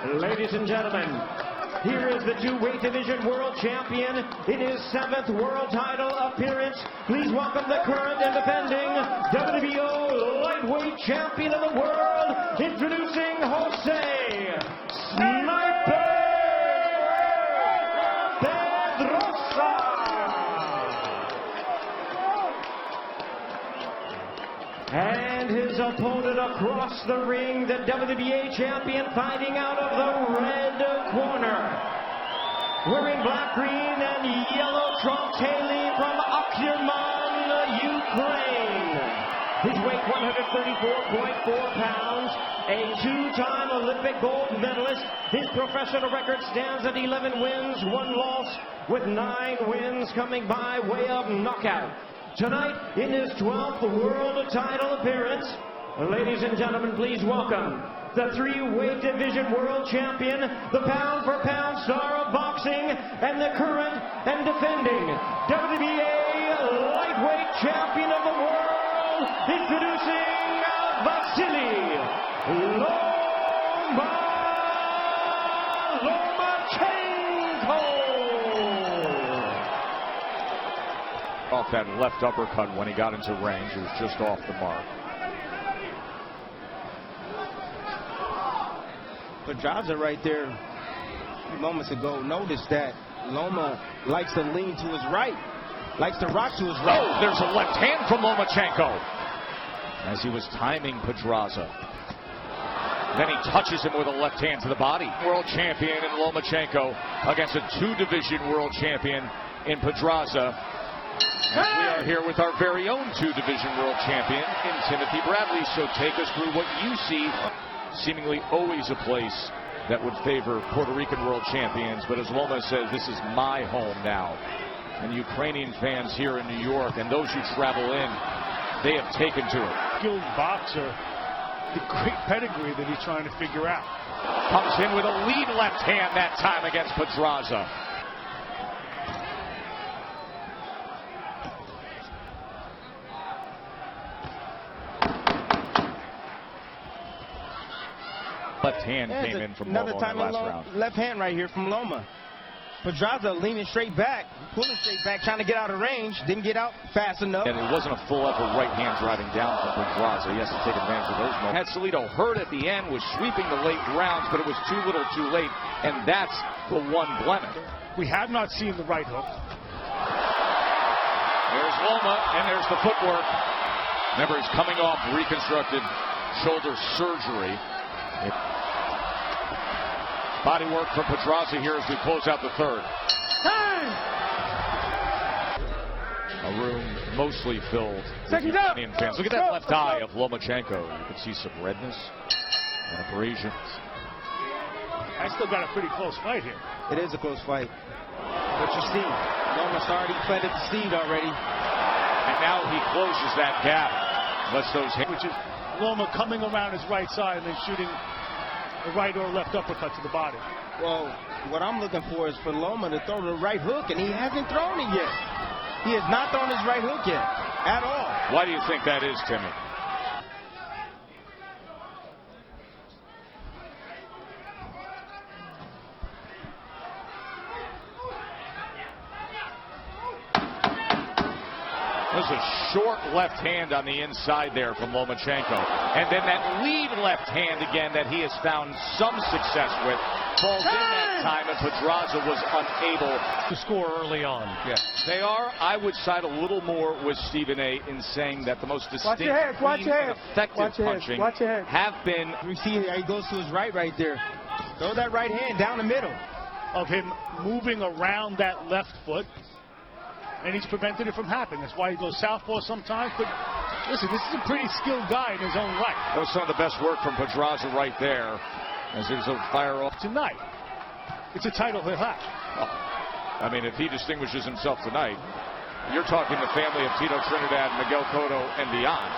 Ladies and gentlemen, here is the two-weight division world champion in his 7th world title appearance. Please welcome the current and defending WBO lightweight champion of the world, introducing Jose Sniper Pedraza. And his opponent across the ring, the WBA champion, fighting out of the red corner. Wearing black, green, and yellow trunks, hailing from Akyerman, Ukraine. His weight 134.4 pounds, a 2-time Olympic gold medalist. His professional record stands at 11 wins, 1 loss, with 9 wins coming by way of knockout. Tonight, in his 12th world title appearance, ladies and gentlemen, please welcome the 3-weight division world champion, the pound-for-pound star of boxing, and the current and defending WBA lightweight champion of the world, introducing Vasyl Lomachenko. Off that left uppercut when he got into range. It was just off the mark. Pedraza right there a few moments ago noticed that Loma likes to lean to his right, likes to rock to his right. Oh, there's a left hand from Lomachenko as he was timing Pedraza. Then he touches him with a left hand to the body. World champion in Lomachenko against a 2-division world champion in Pedraza. As we are here with our very own 2-division world champion in Timothy Bradley. So take us through what you see. Seemingly always a place that would favor Puerto Rican world champions. But as Loma says, this is my home now. And Ukrainian fans here in New York and those who travel in, they have taken to it. Skilled boxer, the great pedigree that he's trying to figure out. Comes in with a lead left hand that time against Pedraza. Left hand came in from Loma in that last round. Left hand right here from Loma. Pedraza leaning straight back, pulling straight back, trying to get out of range. Didn't get out fast enough. And it wasn't a full effort right hand driving down from Pedraza. He has to take advantage of those moments. Had Salido hurt at the end, was sweeping the late rounds, but it was too little too late. And that's the one blemish. We have not seen the right hook. There's Loma, and there's the footwork. Remember, he's coming off reconstructed shoulder surgery. Body work from Pedraza here as we close out the 3rd. A room mostly filled with Ukrainian fans. Look at that left eye of Lomachenko. You can see some redness and abrasions. I still got a pretty close fight here. It is a close fight. What you see, Loma's already planted the seed already. And now he closes that gap. Lets those hands. Which is Loma coming around his right side and then shooting a right or left uppercut to the body. Well, what I'm looking for is for Loma to throw the right hook, and he hasn't thrown it yet. He has not thrown his right hook yet, at all. Why do you think that is, Timmy? There's a short left hand on the inside there from Lomachenko. And then that lead left hand again that he has found some success with. Falls in that time, and Pedraza was unable to score early on. Yeah, they are. I would side a little more with Stephen A. in saying that the most distinct, clean, and effective punching have been. You see he goes to his right there. Throw that right hand down the middle. Of him moving around that left foot. And he's prevented it from happening. That's why he goes southpaw sometimes. But listen, this is a pretty skilled guy in his own right. That was some of the best work from Pedraza right there. As there's a fire off. Tonight, it's a title he'll have. Oh, I mean, if he distinguishes himself tonight, you're talking the family of Tito Trinidad, Miguel Cotto, and beyond.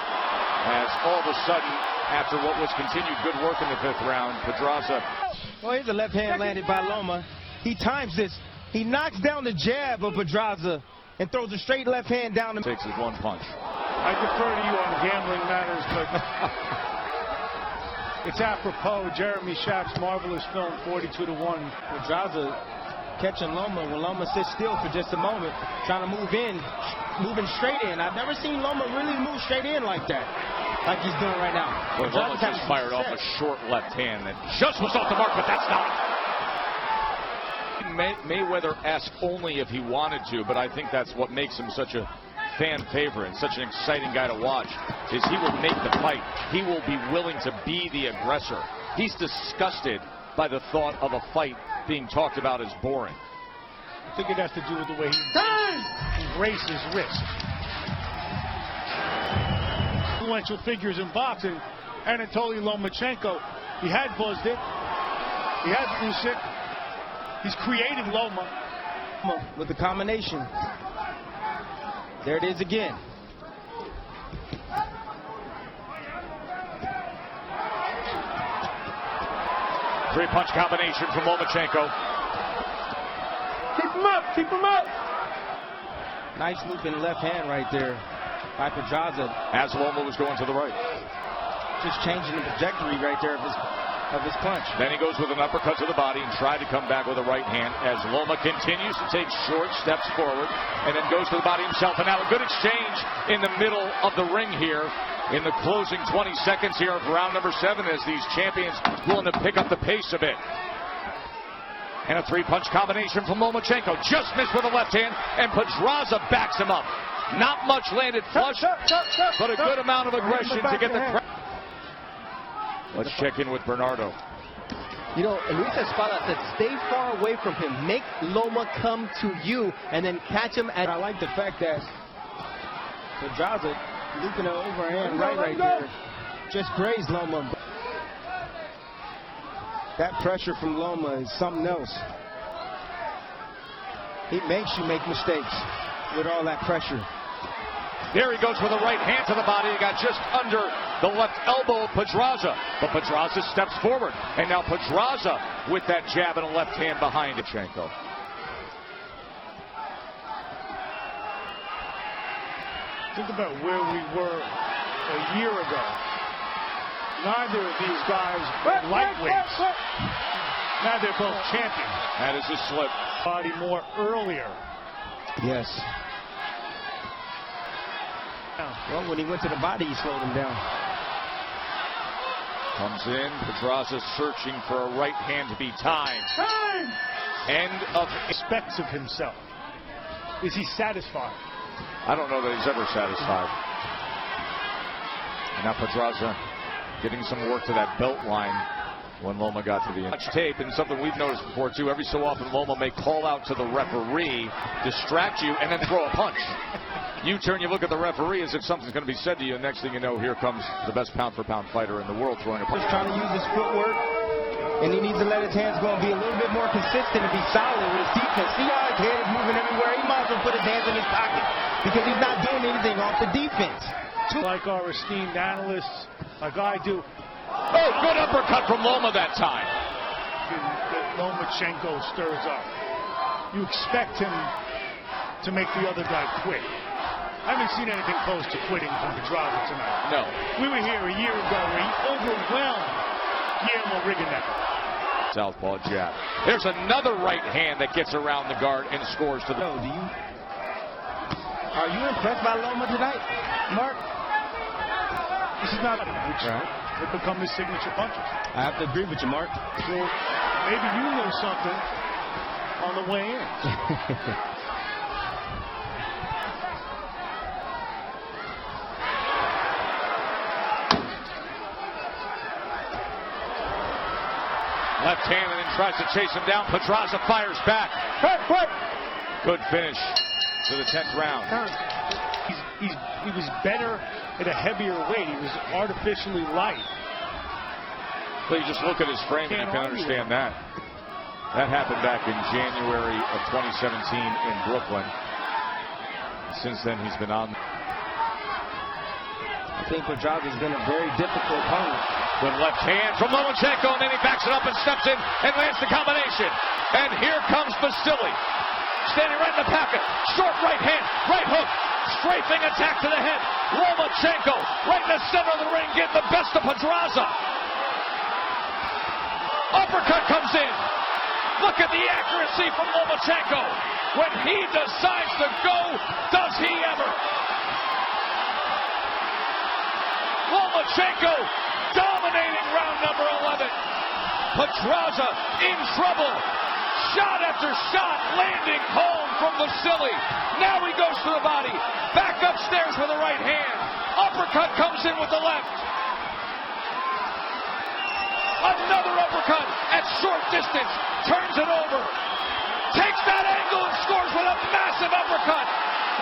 As all of a sudden, after what was continued good work in the 5th round, Pedraza. Well, here's a left hand landed by Loma. He times this. He knocks down the jab of Pedraza and throws a straight left hand down the. Takes his one punch. I defer to you on gambling matters, but It's apropos. Jeremy Schaap's marvelous film, 42-1. Pedraza catching Loma when Loma sits still for just a moment, trying to moving straight in. I've never seen Loma really move straight in like that, like he's doing right now. Well, Loma just fired off a short left hand that just was off the mark, but that's not. Mayweather-esque only if he wanted to, but I think that's what makes him such a fan favorite, such an exciting guy to watch, is he will make the fight. He will be willing to be the aggressor. He's disgusted by the thought of a fight being talked about as boring. I think it has to do with the way he embraces risk. Influential figures in boxing, Vasyl Lomachenko, he had buzzed it, he had Usyk, he's created Loma. With the combination. There it is again. Three-punch combination from Lomachenko. Keep him up, keep him up. Nice looping left hand right there by Pedraza. As Loma was going to the right. Just changing the trajectory right there of his punch. Then he goes with an uppercut to the body and tried to come back with a right hand as Loma continues to take short steps forward and then goes to the body himself. And now a good exchange in the middle of the ring here in the closing 20 seconds here of round number 7 as these champions willing to pick up the pace a bit. And a three-punch combination from Lomachenko. Just missed with a left hand, and Pedraza backs him up. Not much landed flush, but a good amount of aggression to get the crowd. Let's check in with Bernardo. You know, Luis Espada said stay far away from him. Make Loma come to you and then catch him at... I like the fact that Pedraza looping an overhand right there. Just grazed Loma. That pressure from Loma is something else. He makes you make mistakes with all that pressure. There he goes with a right hand to the body. He got just under the left elbow of Pedraza. But Pedraza steps forward. And now Pedraza with that jab and a left hand behind Lomachenko. Think about where we were a year ago. Neither of these guys are lightweights. Now they're both champions. That is a slip. Body more earlier. Yes. Well, when he went to the body, he slowed him down. Comes in. Pedraza searching for a right hand to be timed. Time! End of Expects of himself. Is he satisfied? I don't know that he's ever satisfied. And now Pedraza getting some work to that belt line when Loma got to the end. Much tape, and something we've noticed before too. Every so often Loma may call out to the referee, distract you, and then throw a punch. You turn, you look at the referee as if something's going to be said to you, and next thing you know, here comes the best pound-for-pound fighter in the world throwing a punch. He's trying to use his footwork, and he needs to let his hands go and be a little bit more consistent and be solid with his defense. See how his head is moving everywhere? He might as well put his hands in his pocket because he's not doing anything off the defense. Like our esteemed analysts, like I do. Oh, good uppercut from Loma that time. That Lomachenko stirs up. You expect him to make the other guy quit. I haven't seen anything close to quitting from Pedraza tonight. No. We were here a year ago where he overwhelmed Guillermo Rigondeaux. Southpaw jab. There's another right hand that gets around the guard and scores to the... Are you impressed by Loma tonight, Mark? This is not which would become his signature punches. I have to agree with you, Mark. So maybe you know something on the way in. Left hand and then tries to chase him down. Pedraza fires back. Good finish to the 10th round. He was better at a heavier weight. He was artificially light. Well, you just look at his frame and you can understand that. That happened back in January of 2017 in Brooklyn. Since then, he's been on. I think Pedraza's been a very difficult opponent. Good left hand from Lomachenko, and then he backs it up and steps in and lands the combination. And here comes Vasyl. Standing right in the pocket. Short right hand, right hook. Strafing attack to the head. Lomachenko right in the center of the ring, getting the best of Pedraza. Uppercut comes in. Look at the accuracy from Lomachenko. When he decides to go, does he ever? Lomachenko dominating round number 11. Pedraza in trouble. Shot after shot landing home from Vasyl. Now he goes to the body. Back upstairs with the right hand. Uppercut comes in with the left. Another uppercut at short distance. Turns it over. Takes that angle and scores with a massive uppercut.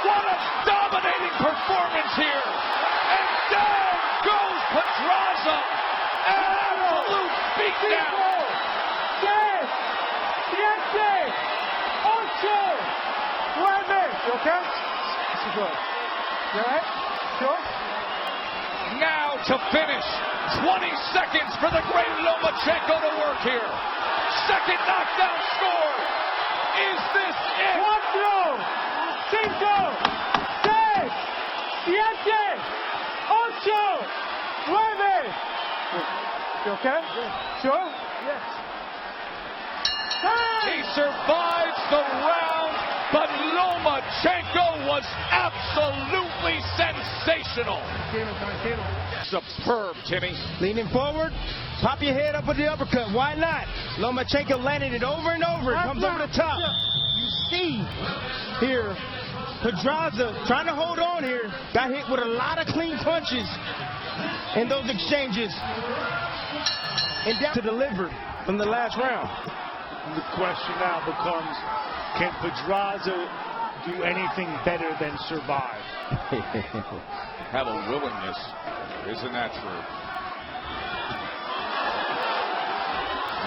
What a dominating performance here. And down goes Pedraza. An absolute beatdown. You okay? This is good. You alright? Sure? Now to finish. 20 seconds for the great Lomachenko to work here. Second knockdown score. Is this it? 4, 5, 6, 7, 8, 9. You okay? Sure? Yes. He survives the round, but Lomachenko was absolutely sensational. Superb, Timmy. Leaning forward, pop your head up with the uppercut. Why not? Lomachenko landed it over and over. It comes over the top. You see here, Pedraza trying to hold on here. Got hit with a lot of clean punches in those exchanges. And down to deliver from the last round. The question now becomes, can Pedraza do anything better than survive? Have a willingness. Isn't that true?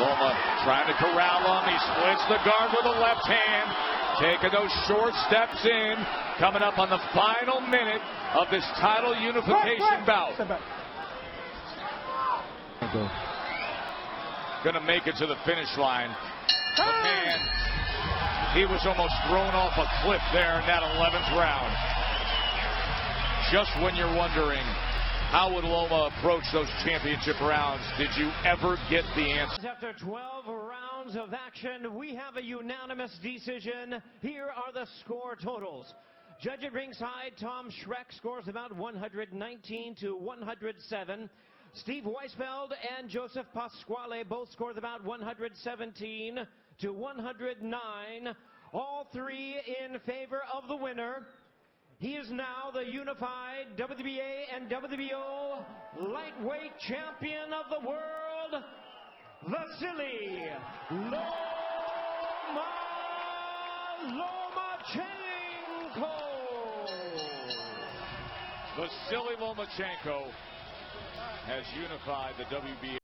Loma trying to corral him. He splits the guard with the left hand. Taking those short steps in. Coming up on the final minute of this title unification bout. Gonna make it to the finish line. But man, he was almost thrown off a cliff there in that 11th round. Just when you're wondering, how would Loma approach those championship rounds? Did you ever get the answer? After 12 rounds of action, we have a unanimous decision. Here are the score totals. Judge at ringside, Tom Schreck scores about 119 to 107. Steve Weisfeld and Joseph Pasquale both scored about 117 to 109. All three in favor of the winner. He is now the unified WBA and WBO lightweight champion of the world, Vasyl Lomachenko. Vasyl Lomachenko has unified the WBA.